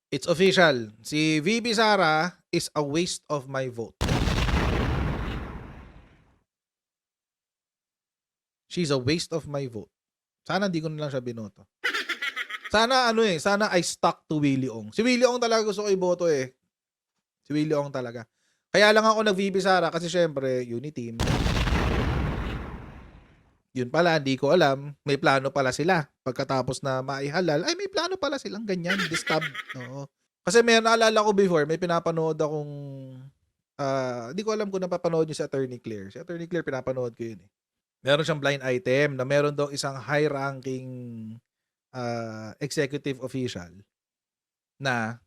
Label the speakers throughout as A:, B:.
A: It's official. Si VP Sara is a waste of my vote. She's a waste of my vote. Sana hindi ko na lang siya binoto. Sana sana I stuck to Willie Ong. Si Willie Ong talaga gusto ko iboto eh. Si Willie Ong talaga. Kaya lang ako nag-VP Sara kasi syempre, Uniteam. Yun pala, hindi ko alam. May plano pala sila. Pagkatapos na maihalal, ay may plano pala silang ganyan. Distab. Oo. Kasi may naalala ko before, may pinapanood akong hindi ko alam kung napapanood niyo si Attorney Claire. Si Attorney Claire, pinapanood ko yun eh. Meron siyang blind item na meron daw isang high-ranking executive official na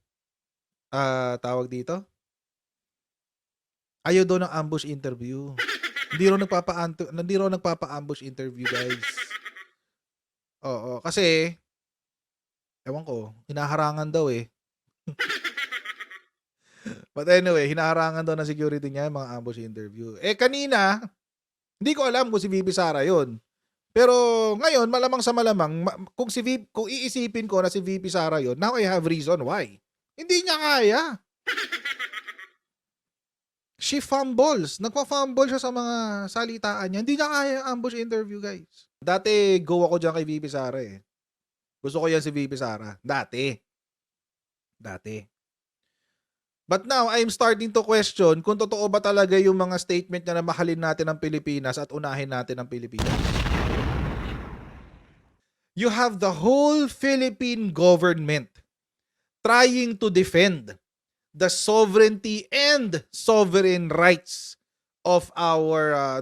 A: tawag dito, ayaw daw ng ambush interview. Hindi raw nagpapa-ambush interview, guys. Oo, kasi ewan ko, hinaharangan daw eh. But anyway, hinaharangan daw ng security niya yung mga ambush interview. Eh kanina, hindi ko alam kung si VP Sara yun. Pero ngayon, malamang sa malamang, kung iisipin ko na si VP Sara yun, now I have reason why. Hindi niya kaya. She fumbles. Nagpa-fumble siya sa mga salitaan niya. Hindi niya kaya yung ambush interview, guys. Dati, go ako dyan kay VP Sara eh. Gusto ko yan si VP Sara. Dati. But now, I'm starting to question kung totoo ba talaga yung mga statement niya na mahalin natin ang Pilipinas at unahin natin ang Pilipinas. You have the whole Philippine government trying to defend the sovereignty and sovereign rights of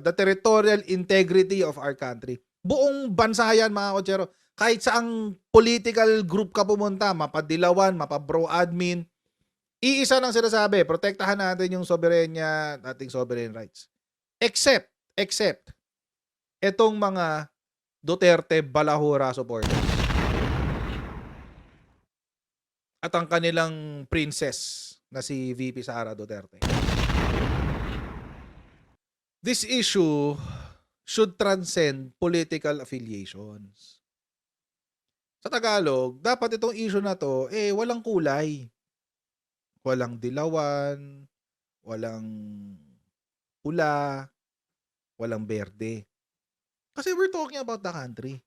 A: the territorial integrity of our country. Buong bansa yan, mga kotsero. Kahit saang political group ka pumunta, mapadilawan, mapabro-admin, iisa nang sinasabi, protektahan natin yung soberenya, ating sovereign rights. Except, etong mga Duterte Balahura supporters. At ang kanilang princess na si VP Sara Duterte. This issue should transcend political affiliations. Sa Tagalog, dapat itong issue na to, walang kulay. Walang dilawan, walang pula, walang berde. Kasi we're talking about the country.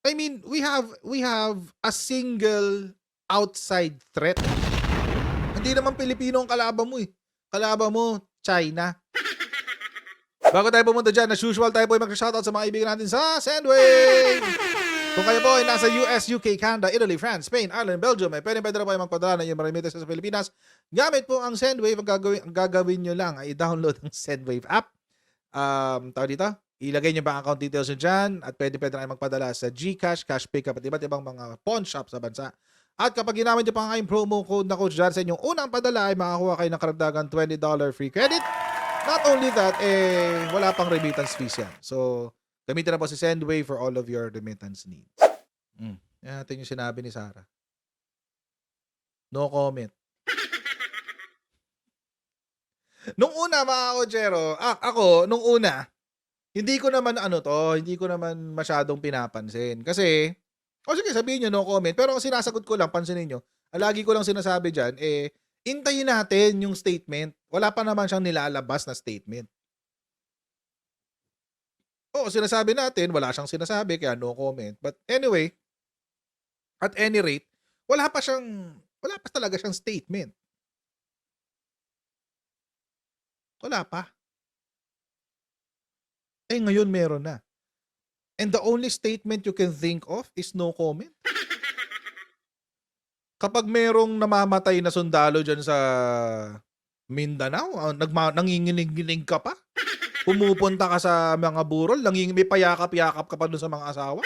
A: I mean, we have a single outside threat. Hindi naman Pilipino ang kalaban mo eh. Kalaban mo, China. Bago tayo pumunta dyan, as usual, tayo po ay mag-shoutout sa mga kaibigan natin sa Sendwave! Kung kayo po ay nasa US, UK, Canada, Italy, France, Spain, Ireland, Belgium, ay pwede na po ay magpadala ng iyong remittances sa Pilipinas. Gamit po ang Sendwave. Ang gagawin nyo lang ay i-download ang Sendwave app. Tawag dito, ilagay nyo ba ang account details nyo dyan at pwede na kayo magpadala sa GCash, Cash Pickup at iba't ibang mga pawn shop sa bansa. At kapag ginamit nyo pa ang kayong promo code na coach dyan sa inyong unang padala ay makakuha kayo ng karagdagan $20 free credit. Not only that, wala pang remittance fees yan. So, gamitin na po si Sendwave for all of your remittance needs. Yan natin yung sinabi ni Sara. No comment. Nung una, mga kotsero, nung una, hindi ko naman masyadong pinapansin. Kasi, sige, sabihin nyo, no comment. Pero ang sinasagot ko lang, pansinin nyo, lagi ko lang sinasabi dyan, intayin natin yung statement. Wala pa naman siyang nilalabas na statement. Sinasabi natin, wala siyang sinasabi, kaya no comment. But anyway, at any rate, wala pa talaga siyang statement. Wala pa. Ngayon meron na. And the only statement you can think of is no comment. Kapag merong namamatay na sundalo dyan sa Mindanao, nanginginig-ginig ka pa. Pumupunta ka sa mga burol, may payakap-yakap ka pa dun sa mga asawa.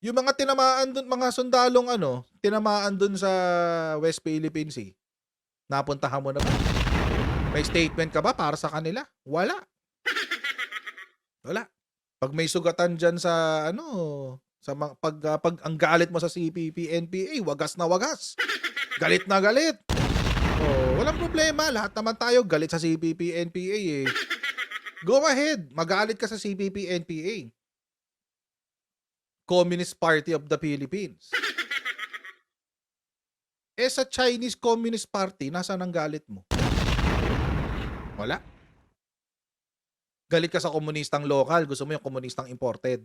A: Yung mga tinamaan dun, mga sundalong tinamaan dun sa West Philippine Sea. Napuntahan mo na ba? May statement ka ba para sa kanila? Wala. Wala. Pag may sugatan dyan sa pag ang galit mo sa CPP, NPA, wagas na wagas. Galit na galit. Walang problema. Lahat naman tayo galit sa CPP, NPA eh. Go ahead. Magalit ka sa CPP, NPA. Communist Party of the Philippines. Sa Chinese Communist Party, nasaan ang galit mo? Wala. Galit ka sa komunistang local, gusto mo yung komunistang imported.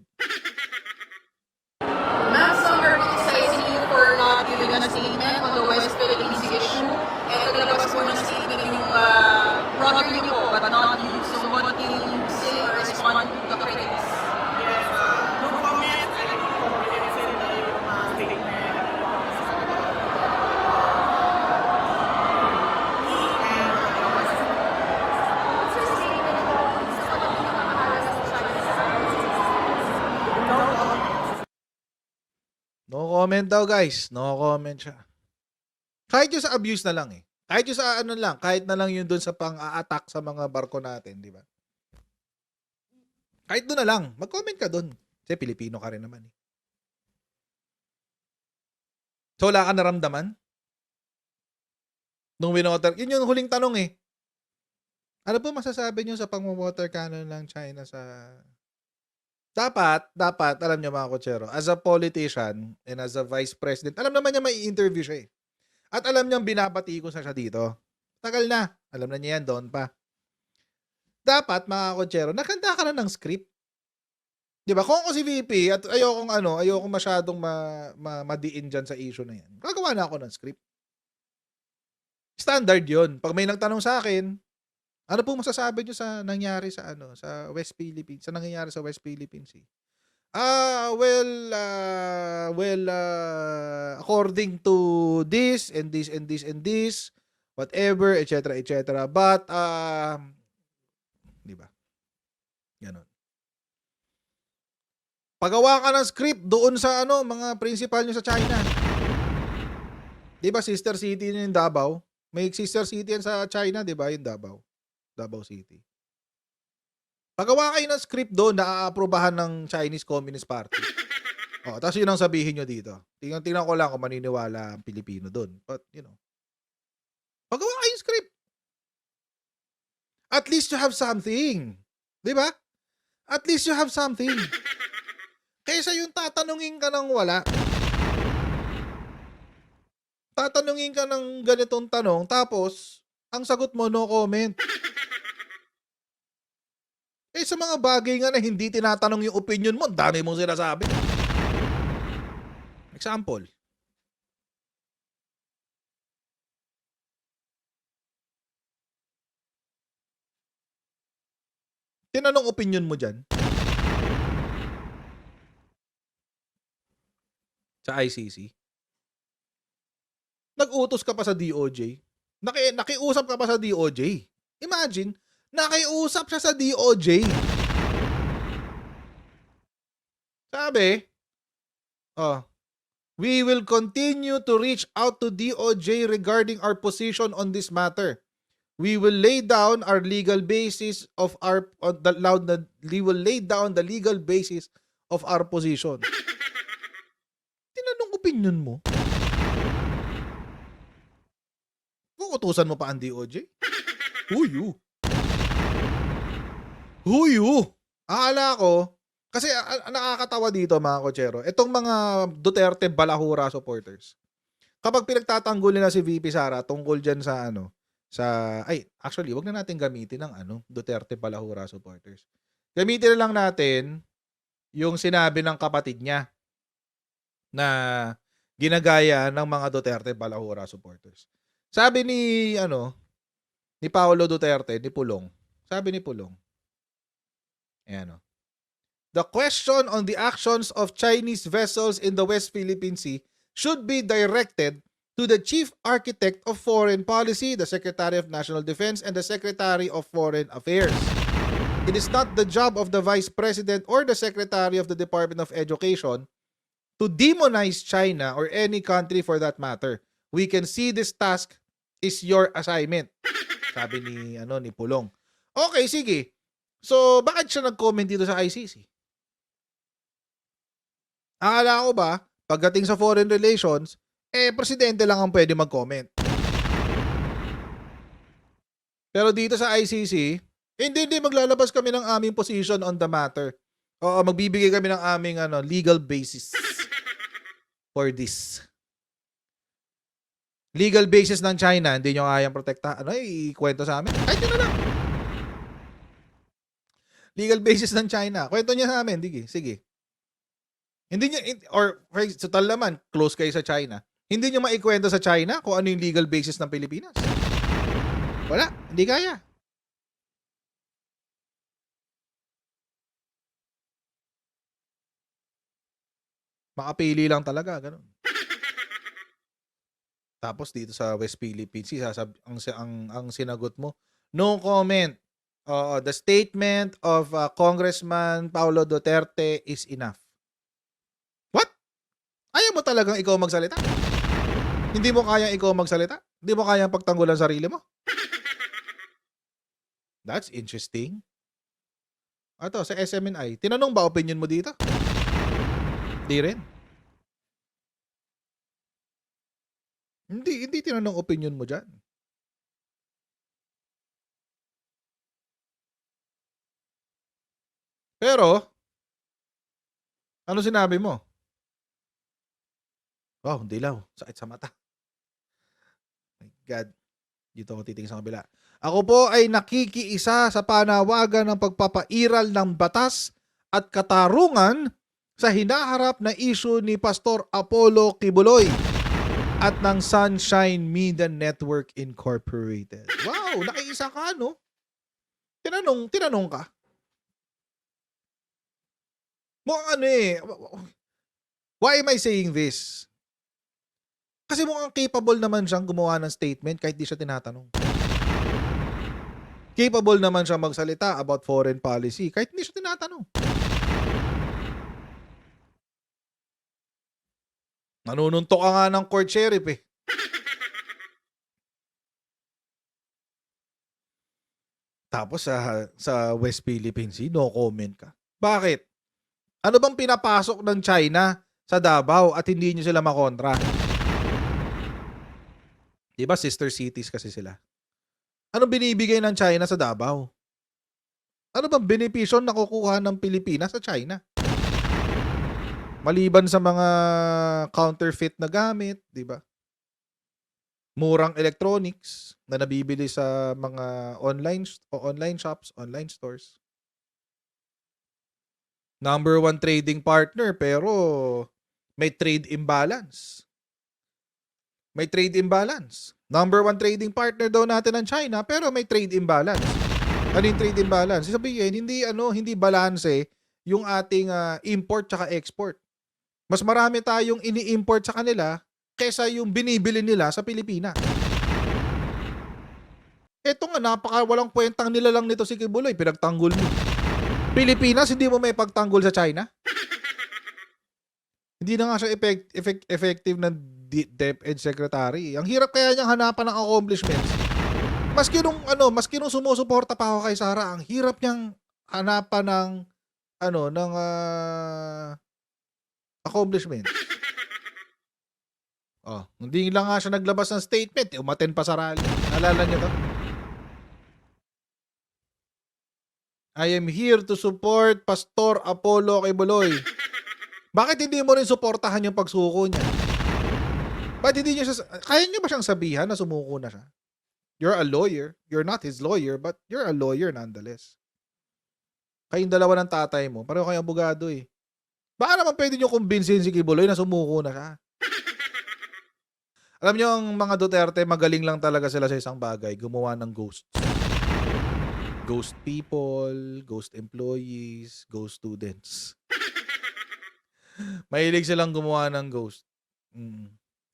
B: Ma'am, some are criticizing you for not giving a statement on the West Philippine Sea issue. Naglabas po ng statement yung brother niyo po, but not you. So what can you say or respond to the critics?
C: No comment. Alam ko po, refer na yung mga statement.
A: No comment daw, guys. No comment siya. Kahit yung sa abuse na lang eh. Kahit yung sa ano lang, kahit na lang yun dun sa pang-a-attack sa mga barko natin, di ba? Kahit doon na lang, mag-comment ka doon. Kasi Pilipino ka rin naman eh. So wala ka naramdaman? Nung winoter, yun yung huling tanong eh. Ano po masasabi nyo sa pang-water cannon ng China sa... Dapat, alam nyo mga kotsero, as a politician and as a vice president, alam naman niya may interview siya eh. At alam niyang binabati ko siya dito. Tagal na. Alam na niya yan doon pa. Dapat mga kotsero, nakanta ka na ng script. Di ba? Kung ako si VP at ayokong masyadong madiin dyan sa issue na yan. Gagawa na ako ng script. Standard yon. Pag may nagtanong sa akin, ano po masasabi nyo sa nangyari sa sa West Philippines, sa nangyayari sa West Philippines Sea? According to this and this and this and this, whatever, etc., etc. But, di ba? Ganon. Pagawa ka ng script doon sa mga principal nyo sa China. Di ba, sister city nyo yung Davao? May sister city yan sa China, di ba? Yung Davao City. Pagawa kayo ng script doon na aaprobahan ng Chinese Communist Party. Tapos yun ang sabihin nyo dito. Tingnan ko lang kung maniniwala ang Pilipino doon. But, pagawa kayo ng script. At least you have something. Di ba? At least you have something. Kaysa yung tatanungin ka ng wala. Tatanungin ka ng ganitong tanong, tapos, ang sagot mo, no comment. Sa mga bagay nga na hindi tinatanong yung opinion mo, dami mong sinasabi. Example. Tinanong opinion mo dyan. Sa ICC. Nag-utos ka pa sa DOJ. Nakiusap ka pa sa DOJ. Imagine, nakiusap siya sa DOJ. Sabi, we will continue to reach out to DOJ regarding our position on this matter. We will lay down our legal basis of we will lay down the legal basis of our position. Tinanong opinion mo? Utusan mo pa ang DOJ? Who you? Akala ko, kasi nakakatawa dito mga kotsero, itong mga Duterte Balahura supporters, kapag pinagtatanggol nila si VP Sara tungkol dyan sa actually, wag na natin gamitin ng Duterte Balahura supporters. Gamitin na lang natin yung sinabi ng kapatid niya na ginagaya ng mga Duterte Balahura supporters. Sabi ni Paolo Duterte, ni Pulong. Sabi ni Pulong. Ayan. The question on the actions of Chinese vessels in the West Philippine Sea should be directed to the Chief Architect of Foreign Policy, the Secretary of National Defense, and the Secretary of Foreign Affairs. It is not the job of the Vice President or the Secretary of the Department of Education to demonize China or any country for that matter. We can see this task is your assignment. Sabi ni Pulong. Okay, sige. So, bakit siya nag-comment dito sa ICC? Akala ko ba, pagdating sa foreign relations, presidente lang ang pwede mag-comment. Pero dito sa ICC, hindi maglalabas kami ng aming position on the matter. Oo, magbibigay kami ng aming legal basis for this. Legal basis ng China, hindi nyo kayang protekta. Ikwento sa amin? Kahit yun na lang. Legal basis ng China. Kwento niya sa amin. Sige. Hindi nyo, or total naman, close kayo sa China. Hindi nyo maikwento sa China kung ano yung legal basis ng Pilipinas. Wala. Hindi kaya. Makapili lang talaga. Ganun. Tapos dito sa West Philippines, ang sinagot mo, no comment. The statement of Congressman Paulo Duterte is enough. What? Ayaw mo talagang ikaw magsalita? Hindi mo kayang ikaw magsalita? Hindi mo kayang pagtanggulan sarili mo? That's interesting. Sa SMNI, tinanong ba opinion mo dito? Di rin. Hindi tinanong opinion mo dyan. Pero, ano sinabi mo? Wow, dilaw. Sakit sa mata. My God. Dito ako titingin sa kabila. Ako po ay nakikiisa sa panawagan ng pagpapairal ng batas at katarungan sa hinaharap na issue ni Pastor Apollo Kibuloy at ng Sunshine Media Network Incorporated. Wow, nakiisa ka, no? Tinanong ka. Mukhang why am I saying this? Kasi mukhang capable naman siyang gumawa ng statement kahit di siya tinatanong. Capable naman siyang magsalita about foreign policy kahit hindi siya tinatanong. Nanununtok ka nga ng court sheriff eh. Tapos sa West Philippine Sea, no comment ka. Bakit? Ano bang pinapasok ng China sa Davao at hindi nyo sila makontra? Diba sister cities kasi sila? Anong binibigay ng China sa Davao? Ano bang benepisyo na nakukuha ng Pilipinas sa China? Maliban sa mga counterfeit na gamit, di ba? Murang electronics na nabibili sa mga online shops, online stores. Number 1 trading partner pero may trade imbalance. May trade imbalance. Number 1 trading partner daw natin ng China pero may trade imbalance. Ano yung trade imbalance? Sabihin, hindi balanse yung ating import tsaka export. Mas marami tayong ini-import sa kanila kesa yung binibili nila sa Pilipinas. Eto nga, walang kwentang nila lang nito si Kibuloy, pinagtanggol mo. Pilipinas, hindi mo may pagtanggol sa China? Hindi na nga siya effective na DepEd Secretary. Ang hirap kaya niyang hanapan ng accomplishments. Maski nung sumusuporta pa ako kay Sara, ang hirap niyang hanapan ng accomplishment. Hindi lang nga siya naglabas ng statement, umaten pa sa rally. Alala niyo to? I am here to support Pastor Apollo Kibuloy. Bakit hindi mo rin suportahan yung pagsuko niya? Bakit hindi niya kaya niyo ba siyang sabihan na sumuko na siya? You're a lawyer. You're not his lawyer, but you're a lawyer nonetheless. Kayong dalawa ng tatay mo, pareho kayong abogado eh. Baka naman pwede niyo kumbinsin si Kibuloy na sumuko na siya. Alam niyo, ang mga Duterte, magaling lang talaga sila sa isang bagay, gumawa ng ghosts. Ghost people, ghost employees, ghost students. Mahilig silang gumawa ng ghost.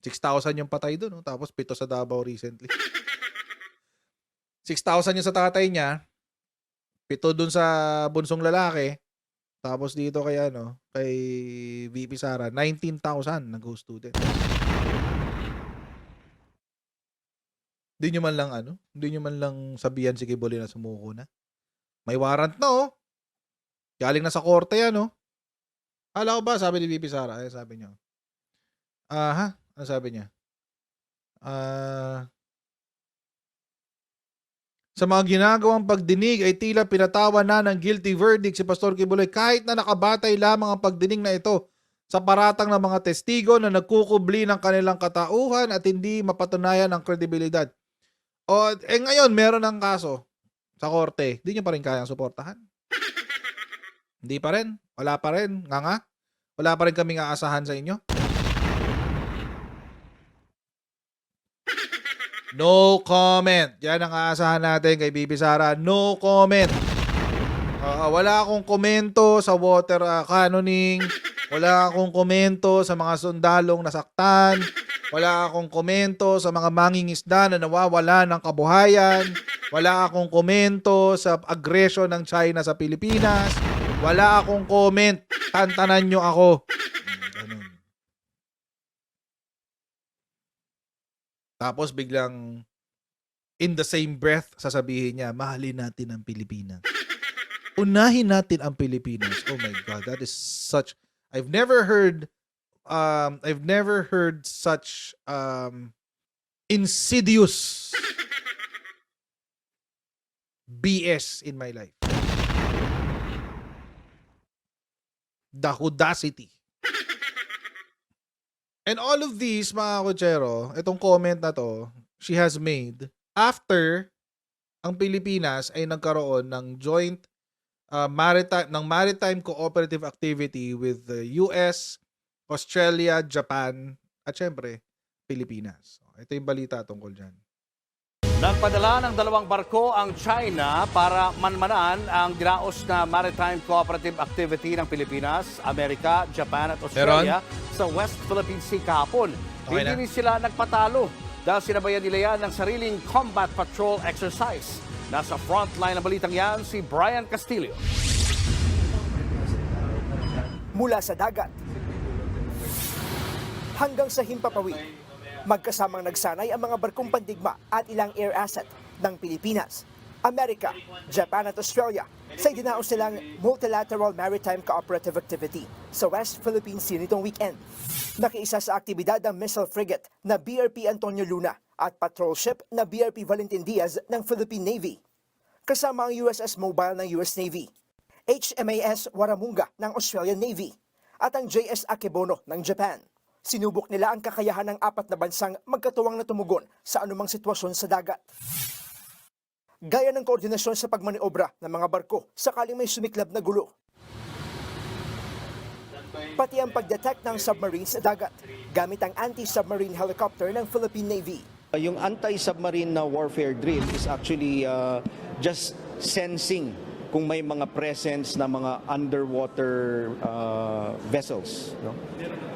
A: 6,000 yung patay doon, no? Tapos 7 sa Davao recently. 6,000 yung sa tatay niya, 7 doon sa bunsong lalaki, tapos dito kay VP Sara, 19,000 na ghost student. Hindi nyo man lang sabihan si Kibuloy na sumuko na. May warrant na Galing na sa korte yan Hala ko ba, sabi ni VP Sara, sabi niya. Ano sabi niya? Sa mga ginagawang pagdinig ay tila pinatawa na ng guilty verdict si Pastor Kibuloy kahit na nakabatay lamang ang pagdinig na ito sa paratang ng mga testigo na nagkukubli ng kanilang katauhan at hindi mapatunayan ang kredibilidad. O, ngayon, meron ng kaso sa korte. Hindi nyo pa rin kayang suportahan? Hindi pa rin? Wala pa rin? Nga? Wala pa rin kaming aasahan sa inyo? No comment. Yan ang aasahan natin kay Bibi Sara. No comment. Wala akong komento sa water cannoning. Wala akong komento sa mga sundalong nasaktan. Wala akong komento sa mga mangingisda na nawawala ng kabuhayan. Wala akong komento sa aggression ng China sa Pilipinas. Wala akong comment. Tantanan nyo ako. Ganun. Tapos biglang in the same breath sasabihin niya, mahalin natin ang Pilipinas. Unahin natin ang Pilipinas. Oh my God, that is such... I've never heard such insidious BS in my life. The audacity. And all of these, mga kutsero, itong comment na to, she has made after ang Pilipinas ay nagkaroon ng joint maritime cooperative activity with the US, Australia, Japan, at syempre, Pilipinas. Ito yung balita tungkol dyan.
D: Nagpadala ng 2 barko ang China para manmanan ang dinaos na maritime cooperative activity ng Pilipinas, Amerika, Japan at Australia sa West Philippine Sea kahapon.
A: Okay
D: Hindi sila nagpatalo dahil sinabayan nila yan ng sariling combat patrol exercise. Nasa frontline ng balitang yan si Brian Castillo.
E: Mula sa dagat hanggang sa himpapawid, magkasamang nagsanay ang mga barkong pandigma at ilang air asset ng Pilipinas, Amerika, Japan at Australia sa idinaos nilang Multilateral Maritime Cooperative Activity sa West Philippine Sea nitong weekend. Nakiisa sa aktibidad ang missile frigate na BRP Antonio Luna at patrol ship na BRP Valentin Diaz ng Philippine Navy. Kasama ang USS Mobile ng US Navy, HMAS Waramunga ng Australian Navy at ang JS Akebono ng Japan. Sinubok nila ang kakayahan ng 4 na bansang magkatuwang na tumugon sa anumang sitwasyon sa dagat. Gaya ng koordinasyon sa pagmaniobra ng mga barko sakaling may sumiklab na gulo. Pati ang pagdetect ng submarines sa dagat gamit ang anti-submarine helicopter ng Philippine Navy.
F: Yung anti-submarine na warfare drill is actually just sensing kung may mga presence na mga underwater vessels. No?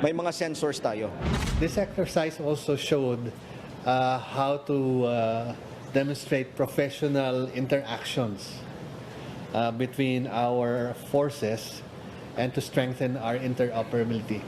F: May mga sensors tayo.
G: This exercise also showed how to demonstrate professional interactions between our forces and to strengthen our interoperability.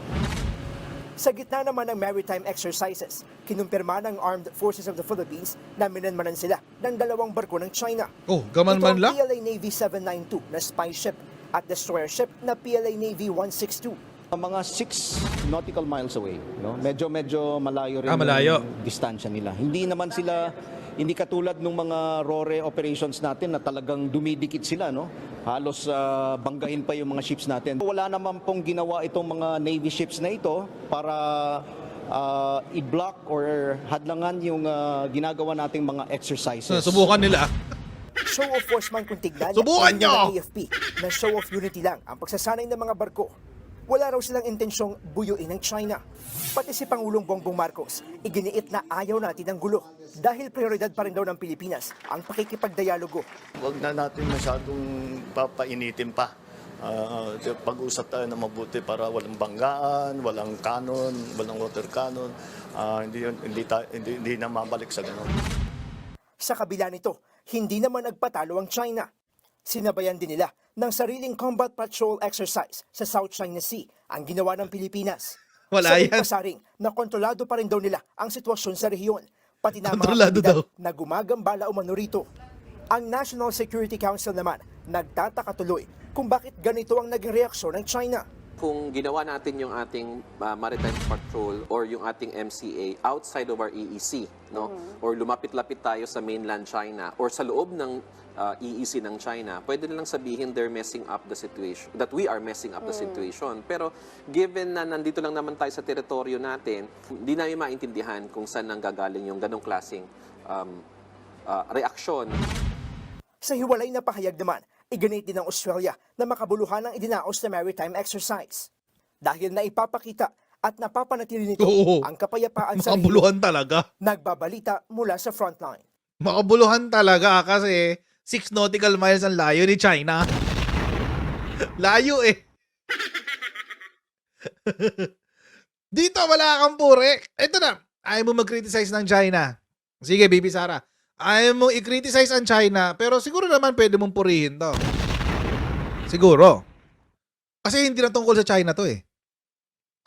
E: Sa gitna naman ng maritime exercises, kinumpirma ng Armed Forces of the Philippines na minanmanan sila ng 2 barko ng China.
A: Oh, gaman man
E: Ito ang
A: lang?
E: PLA Navy 792 na spy ship at destroyer ship na PLA Navy 162.
F: Mga 6 nautical miles away. No? Medyo malayo rin
A: Malayo.
F: yung distansya nila. Hindi katulad ng mga RORE operations natin na talagang dumidikit sila. No? Halos banggain pa yung mga ships natin. Wala naman pong ginawa itong mga Navy ships na ito para i-block or hadlangan yung ginagawa nating mga exercises.
A: Subukan nila.
E: Show of force man kung tignan
A: Subukan
E: ng
A: nyo!
E: AFP na show of unity lang ang pagsasanay ng mga barko. Wala raw silang intensyong buyuin ng China. Pati si Pangulong Bongbong Marcos, iginiit na ayaw natin ng gulo dahil prioridad pa rin daw ng Pilipinas ang pakikipagdialogo.
H: Huwag na natin masyadong papainitin pa. Pag-usap tayo na mabuti para walang banggaan, walang cannon, walang water cannon. Hindi na mabalik sa ganun.
E: Sa kabila nito, hindi naman nagpatalo ang China. Sinabayan din nila ng sariling combat patrol exercise sa South China Sea ang ginawa ng Pilipinas.
A: Wala
E: Sa
A: yan.
E: pasaring na kontrolado pa rin daw nila ang sitwasyon sa rehiyon, pati na mga
A: Kontrolado
E: aktibidad
A: daw.
E: na gumagambala umano rito. Ang National Security Council naman nagtataka tuloy kung bakit ganito ang naging reaksyon ng China.
I: kung ginawa natin yung ating maritime patrol or yung ating MCA outside of our EEC, no? Or lumapit-lapit tayo sa mainland China or sa loob ng EEC ng China, pwede nilang sabihin they're messing up the situation, that we are messing up the situation. Pero given na nandito lang naman tayo sa teritoryo natin, hindi namin maintindihan kung saan nanggagaling yung ganong klaseng reaksyon.
E: Sa hiwalay na pahayag naman, iginit din ng Australia na makabuluhan ang idinaos na maritime exercise. Dahil na ipapakita at napapanatili nito
A: Oo.
E: ang kapayapaan sa rehiyon,
A: Makabuluhan talaga.
E: nagbabalita mula sa frontline.
A: Makabuluhan talaga kasi 6 nautical miles ang layo ni China. Layo eh. Dito wala kang pure. Ito na. Ayaw mo mag-criticize ng China. Sige, Bibi Sara. Ayaw mo i-criticize ang China, pero siguro naman pwede mong purihin to. Siguro. Kasi hindi na tungkol sa China to eh.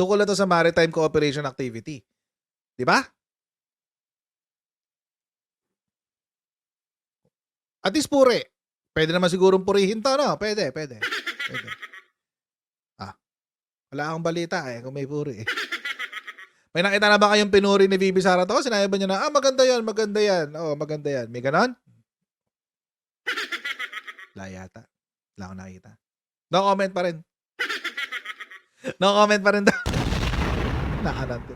A: Tungkol na to sa maritime cooperation activity. Di ba? At least pure. Pwede naman sigurong purihin to, no? Pwede. Wala akong balita eh kung may puri eh. May nakita na ba kayong pinuri ni Bibi Sara to? Sinabi ba niya na, maganda yan. Oo, maganda yan. May ganon? Wala yata. Wala akong nakita. No comment pa rin. No comment pa rin daw. Nakanan ko.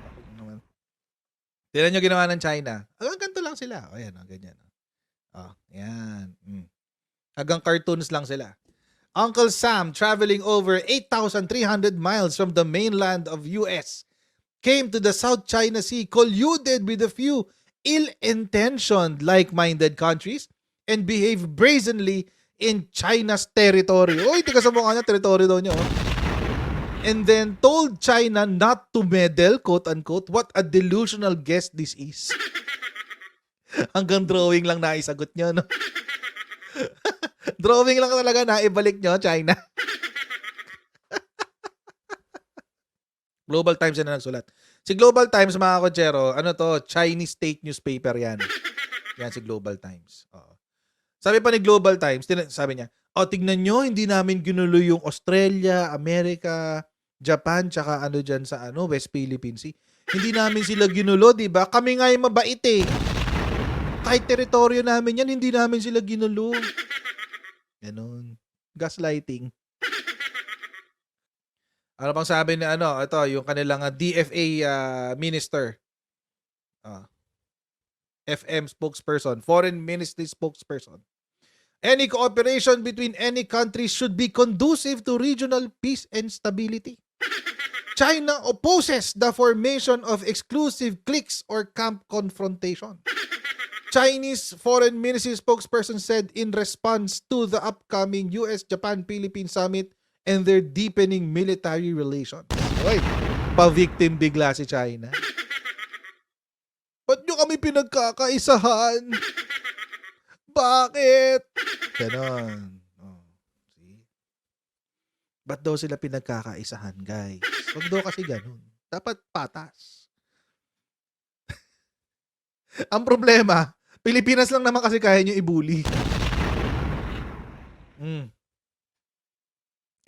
A: Tignan nyo ginawa ng China. Ganito lang sila. O yan, ganyan. Yan. Hanggang cartoons lang sila. Uncle Sam traveling over 8,300 miles from the mainland of US came to the South China Sea colluded with a few ill-intentioned like-minded countries and behaved brazenly in China's territory. Uy, tika sa mukha niya, territory daw niya. Oh. And then told China not to meddle, quote-unquote. What a delusional guess this is. Hanggang drawing lang naisagot niya, no? Drawing lang talaga naibalik niyo, China. Global Times na nagsulat. Si Global Times, mga kotsero, ano to, Chinese state newspaper yan. Yan si Global Times. Oo. Sabi pa ni Global Times, sabi niya, tignan nyo, hindi namin ginulo yung Australia, America, Japan, tsaka ano dyan sa West Philippine Sea. Hindi namin sila ginulo, di ba? Kami nga yung mabait eh. Kahit teritoryo namin yan, hindi namin sila ginulo. Ganon. Gaslighting. Ano pang sabi ni ito, yung kanilang DFA minister. FM spokesperson, foreign ministry spokesperson. Any cooperation between any countries should be conducive to regional peace and stability. China opposes the formation of exclusive cliques or camp confrontation. Chinese Foreign Ministry spokesperson said in response to the upcoming US-Japan-Philippines summit and their deepening military relations. Oy, pa-victim bigla si China. Ba't nyo kami pinagkakaisahan? Bakit? Ganon. See? Ba't daw sila pinagkakaisahan, guys? Huwag daw kasi ganon. Dapat patas. Ang problema, Pilipinas lang naman kasi kaya nyo i-bully.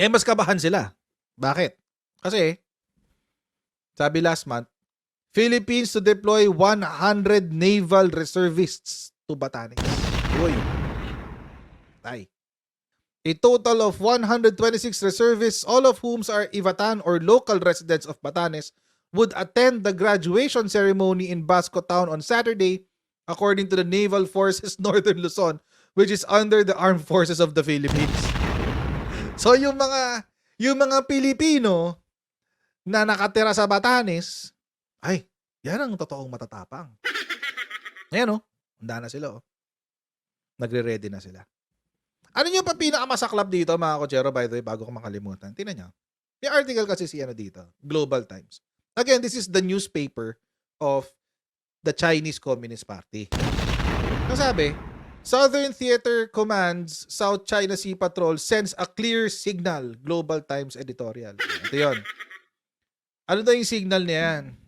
A: Mas kabahan sila. Bakit? Kasi, sabi last month, Philippines to deploy 100 naval reservists to Batanes. Uy. Tay. A total of 126 reservists, all of whom are Ivatan or local residents of Batanes, would attend the graduation ceremony in Basco Town on Saturday, according to the Naval Forces Northern Luzon, which is under the Armed Forces of the Philippines. So yung mga Pilipino na nakatira sa Batanes, ay, yan ang totoong matatapang. Ayan handa na sila Nagre-ready na sila. Ano yung pinakamasaklap dito, mga kotsero, by the way, bago ko makalimutan? Tingnan nyo. May article kasi dito, Global Times. Again, this is the newspaper of the Chinese Communist Party. Ang sabi, Southern Theater Command's South China Sea Patrol sends a clear signal. Global Times editorial. Ito yun. Ano daw yung signal niyan?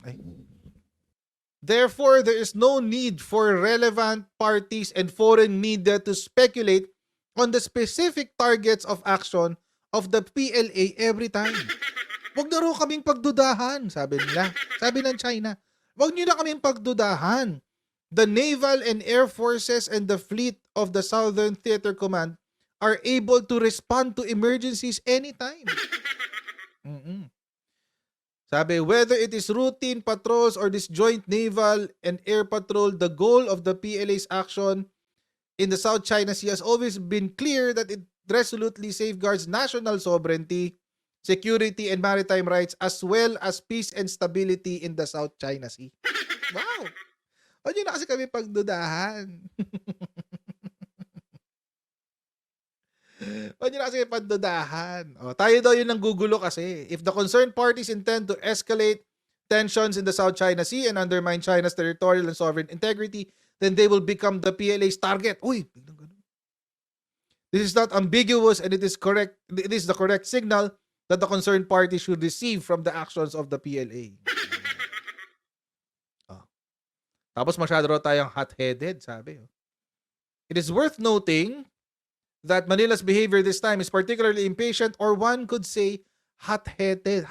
A: Therefore, there is no need for relevant parties and foreign media to speculate on the specific targets of action of the PLA every time. Wag na raw kaming pagdudahan, sabi nila. Sabi ng China, wag niyo na kaming pagdudahan. The naval and air forces and the fleet of the Southern Theater Command are able to respond to emergencies anytime. Sabi, whether it is routine patrols or disjoint naval and air patrol, the goal of the PLA's action in the South China Sea has always been clear that it resolutely safeguards national sovereignty, security, and maritime rights, as well as peace and stability in the South China Sea. Wow! Huwag niyo na kasi kami pagdudahan. Huwag niyo na kasi pagdudahan. O, tayo daw yun ang gugulo kasi. If the concerned parties intend to escalate tensions in the South China Sea and undermine China's territorial and sovereign integrity, then they will become the PLA's target. Uy! This is not ambiguous and it is correct. It is the correct signal that the concerned party should receive from the actions of the PLA. Tapos masyado raw tayong hot-headed, sabi. It is worth noting that Manila's behavior this time is particularly impatient, or one could say hot-headed.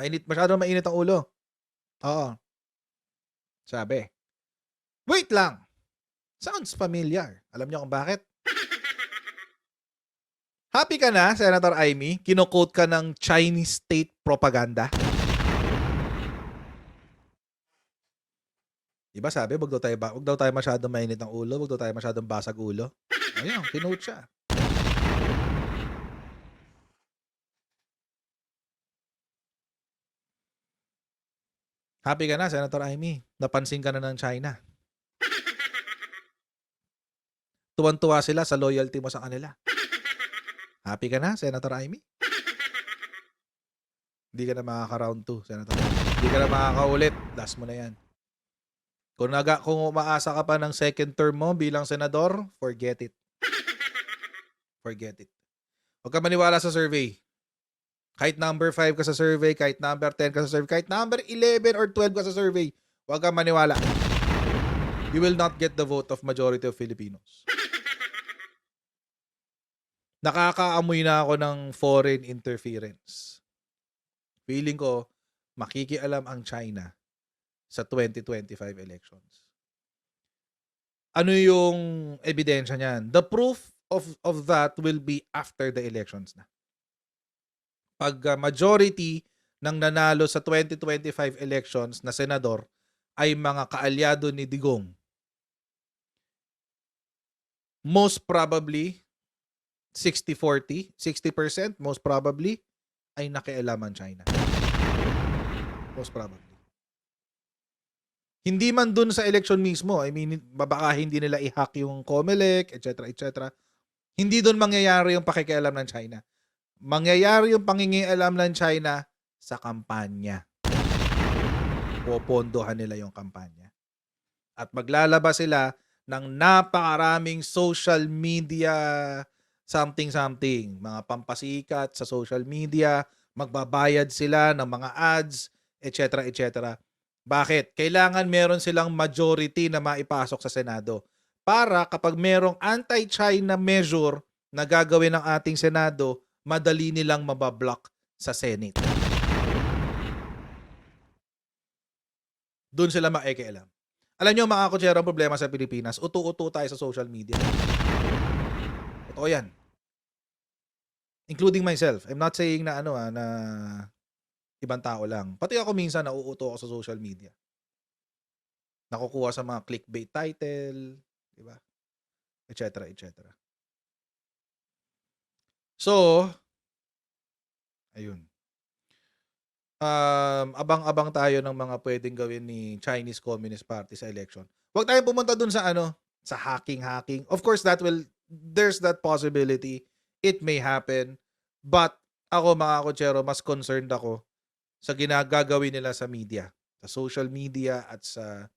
A: Masyado mainit ang ulo. Oo. Sabi. Wait lang. Sounds familiar. Alam niyo kung bakit? Happy ka na, Senator Amy? Kino-quote ka ng Chinese state propaganda? Diba sabi, wag daw tayo masyadong mainit ang ulo, wag daw tayo masyadong basag ulo. Ayun, kinote siya. Happy ka na, Senator Amy. Napansin ka na ng China. Tuwan-tuwa sila sa loyalty mo sa kanila. Happy ka na, Senator Amy? Hindi ka na makaka-round 2, Senator Amy. Hindi ka na makakaulit. Last mo na yan. Kung umaasa ka pa ng second term mo bilang senador, forget it. Forget it. Huwag ka maniwala sa survey. Kahit number 5 ka sa survey, kahit number 10 ka sa survey, kahit number 11 or 12 ka sa survey, huwag ka maniwala. You will not get the vote of majority of Filipinos. Nakakaamoy na ako ng foreign interference. Feeling ko, makikialam ang China sa 2025 elections. Ano yung ebidensya niyan? The proof of that will be after the elections na. Pag majority ng nanalo sa 2025 elections na senador ay mga kaalyado ni Digong, most probably 60-40, 60% most probably ay nakialaman China. Most probably. Hindi man dun sa election mismo. I mean, baka hindi nila i-hack yung COMELEC, etc., etc. Hindi dun mangyayari yung pakikialam ng China. Mangyayari yung pangingialam ng China sa kampanya. Popondohan nila yung kampanya. At maglalabas sila ng napakaraming social media something-something. Mga pampasikat sa social media, magbabayad sila ng mga ads, etc., etc. Bakit? Kailangan meron silang majority na maipasok sa Senado. Para kapag merong anti-China measure na gagawin ng ating Senado, madali nilang mabablock sa Senate. Doon sila makikialam. Alam nyo mga kutsero, ang problema sa Pilipinas, uto-uto tayo sa social media. Totoo yan. Including myself. I'm not saying na na ibang tao lang. Pati ako minsan nauuto ako sa social media. Nakukuha sa mga clickbait title, di ba? Etc., etc. So, ayun. Abang-abang tayo ng mga pwedeng gawin ni Chinese Communist Party sa election. Huwag tayong pumunta dun sa sa hacking. Of course, there's that possibility. It may happen. But ako mga kutsero, mas concerned ako sa ginagagawin nila sa media. Sa social media at sa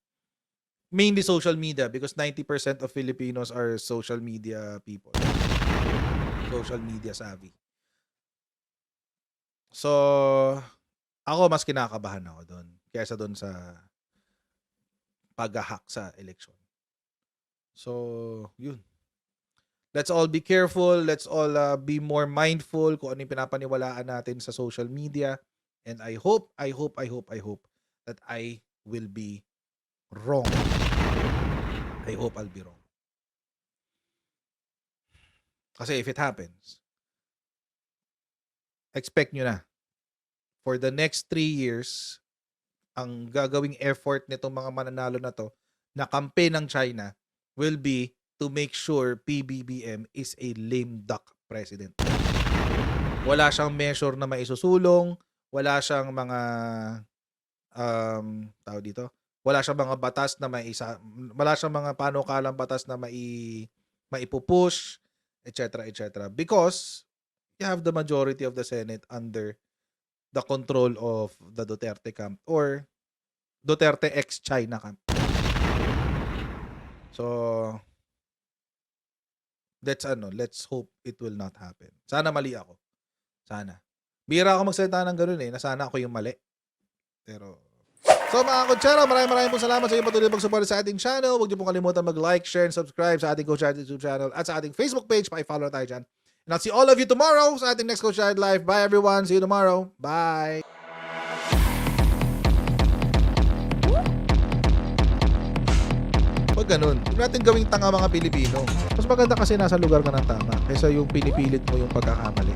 A: mainly social media because 90% of Filipinos are social media people. Social media savvy. So, ako mas kinakabahan ako doon kaysa doon sa pag-hack sa election. So, yun. Let's all be careful. Let's all be more mindful kung ano yung pinapaniwalaan natin sa social media. And I hope that I will be wrong. I hope I'll be wrong. Kasi if it happens, expect nyo na. For the next 3 years, ang gagawing effort nitong mga mananalo na to, na kampe ng China, will be to make sure PBBM is a lame duck president. Wala siyang measure na maisusulong, wala siyang mga tawag dito, wala siyang mga batas na wala siyang mga panukalang batas na maipupush, etc. Because you have the majority of the Senate under the control of the Duterte camp or Duterte ex-China camp. So, let's hope it will not happen. Sana mali ako. Sana. Bira ako magsalita ng ganun na sana ako yung mali. Pero, so mga kutsara, maraming pong salamat sa inyong patuloy pag-support sa ating channel. Huwag niyo pong kalimutan mag-like, share, and subscribe sa ating Coach Jared YouTube channel at sa ating Facebook page. Paki-follow tayo dyan. And I'll see all of you tomorrow sa ating next Coach Jared Live. Bye everyone. See you tomorrow. Bye. Huwag ganun. Huwag natin gawing tanga mga Pilipino. Mas maganda kasi nasa lugar ka ng tama kaysa yung pinipilit mo yung pagkakamali.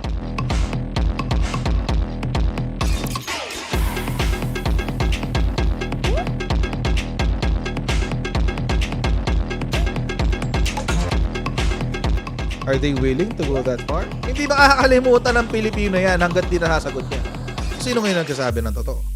A: Are they willing to go that far? Hindi makakalimutan ng Pilipino yan hanggat di nasasagot niya. Sino ngayon nagsasabi ng totoo?